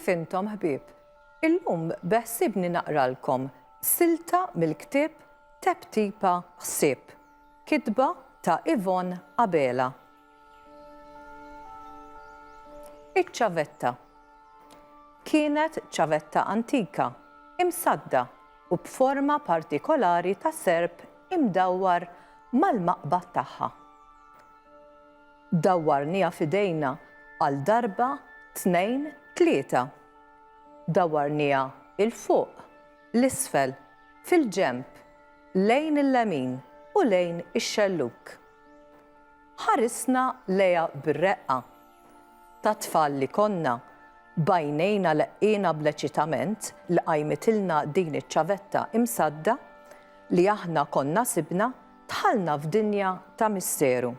Kif intom ħbieb? Illum beħsibni naqralkom silta mill-ktieb Tebtipa ħsieb, kitba ta' Ivon Abela. Iċ-ċavetta. Kienet ċavetta antika, imsadda u b'forma partikolari ta' serb imdawwar mal-maqbad tagħha. Dawwarniha f'idejna għal darba 2-3. Dawwarniha il-fuq, l-isfel, fil-ġenb, lejn il-lemin u lejn ix-xelluk. Ħarisna lejha bir-reqqa. Ta' tfal li konna, bajnejna leqqina bl-eċitament li qajmitilna din iċ-ċavetta imsadda li aħna konna sibna dħalna f'dinja ta' misteru.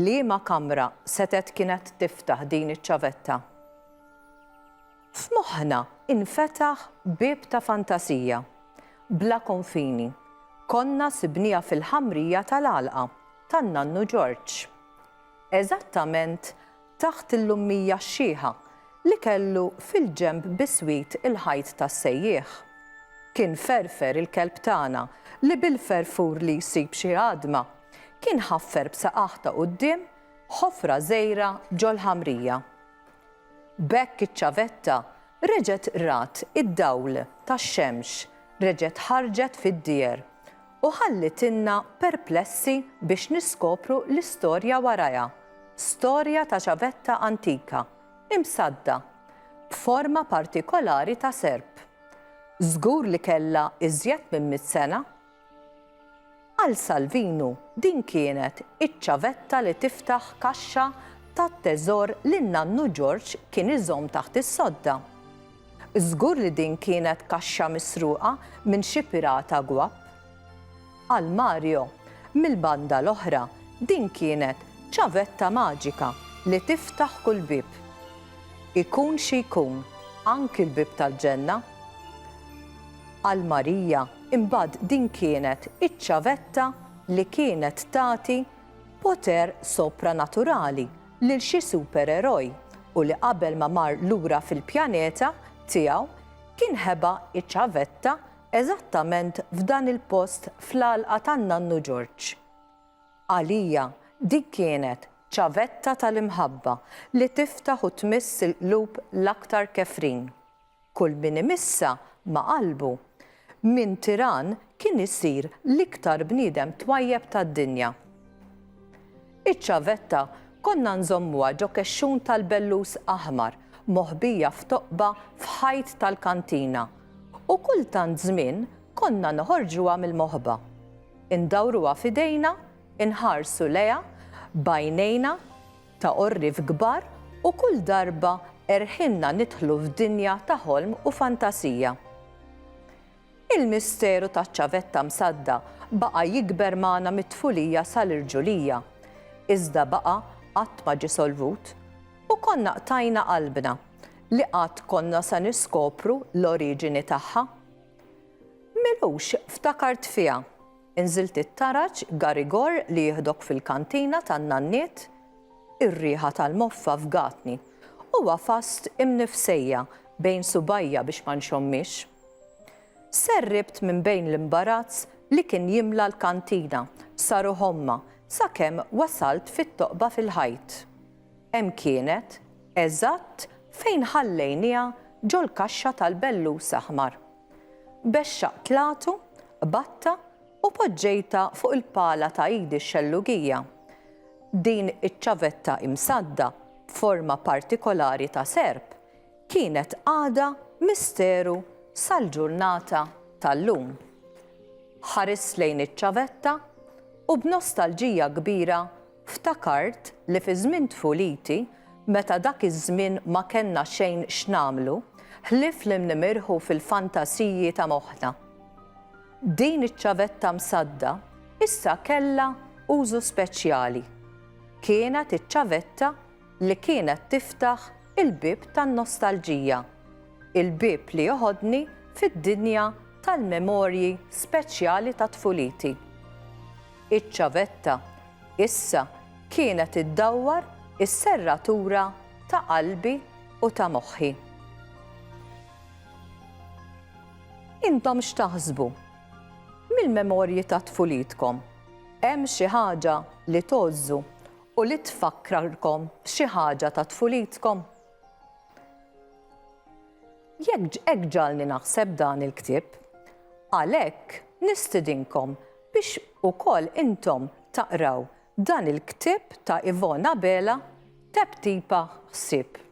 Liema kamra setet kienet tiftaħ din iċ-ċavetta. F'moħħna infetaħ bieb ta' fantasija, bla konfini. Konna sibnija fil-ħamrija tal-għalqa tan-Nannu George. Eżattament taħt il-lummija xxieħa li kellu fil-ġenb biswit il-ħajt tas-sejjieħ. Kien ferfer il-kelb tagħna li bil-ferfur li jsib xi għadma kien ħaffer b'saqaħ ta' quddiem ħofra żgħira ġol-ħamrija. B'hekk iċ-ċavetta reġgħet rat id-dawl tax-xemx, reġgħet ħarġet fid-dier u ħallitilna perplessi biex niskopru l-istorja warajha. Storja ta' ċavetta antika, imsadda, b'forma partikolari ta' serb. Żgur li kellha iżjed minn 100 sena. Għal Salvinu din kienet iċ-ċavetta li tiftaħ kaxxa tat-teżor li n-Nannu George kien iżomm taħt is-sodda. Żgur li din kienet kaxxa misruqa minn xi pirata gwab. Għal Mario, mill-banda l-oħra, din kienet ċavetta maġika li tiftaħ kull bib. Ikun xi jkun, anki l-bib tal-ġenna. Għal Marija, imbagħad din kienet iċ-ċavetta li kienet tagħti poter sopranaturali lil xi supereroj u li qabel ma mar lura fil-pjaneta tiegħu kien ħeba iċ-ċavetta eżattament f'dan il-post fl-għalqa tan-Nannu George. Għalija dik kienet ċavetta tal-imħabba li tiftaħ u tmiss il-qlub l-aktar kefrin. Kull min imissa ma' qalbu. Min tiran kien isir l-iktar bniedem twajjeb tad-dinja. Iċ-ċavetta konna nżommuha ġo kexxun tal-bellus aħmar, moħbija f'toqba f'ħajt tal-kantina. U kultant żmien konna noħorġuha mill-moħba. Indawruha f'idejna, inħarsu lejha, bajnejna ta' orrif kbar u kull darba erħinna nidħlu f'dinja ta' ħolm u fantasija. Il-misteru taċ-ċavetta msadda baqa' jikber magħna mit-tfulija sal-irġulija. Iżda baqa' qatt ma ġie solvut u konna qtajna qalbna li qatt konna sa niskopru l-oriġini tagħha. Milux ftakart fiha. Inżilt it-taraġ Garigor li jieħdok fil-kantina tan-nanniet, ir-riħa tal-moffa f'gatni u wafast imnifsejja bejn subajja biex ma nxommix. Serribt minn bejn l-imbarazz li kien jimla l-kantina saru homma sakemm wasalt fit-toqba fil-ħajt. Hemm kienet eżatt fejn ħallejnija ġol kaxxa tal-bellus aħmar. Bexxaq tlatu, batta u poġġejta fuq il-pala ta' idi x-xellugija. Din iċ-ċavetta imsadda b'forma partikolari ta' serb kienet għada misteru sal-ġurnata tal-lum. Ħares lejn iċ-ċavetta u b'nostalġija kbira ftakart li fi żmien tfuliti meta dak iż-żmien ma kellna xejn x'namlu, ħlif li nimirħu fil-fantasiji ta' moħħna. Din iċ-ċavetta msadda issa kellha użu speċjali. Kienet iċ-ċavetta li kienet tiftaħ il-bib tan-nostalġija, il-bib li joħodni fid-dinja tal-memorji speċjali ta' tfuliti. Iċ-ċavetta issa kienet iddawwar is-serratura ta' qalbi u ta' moħħi. intom x'taħsbu? Mill-memorji ta' tfulitkom, hemm xi ħaġa li tożżu u li tfakkarkom b'xi ħaġa ta' tfulitkom? Jekk hekk ġalni naħseb dan il-ktieb, għalhekk nistidinkom biex ukoll intom taqraw dan il-ktieb ta' Ivona Bela Tebtipa Ħsieb.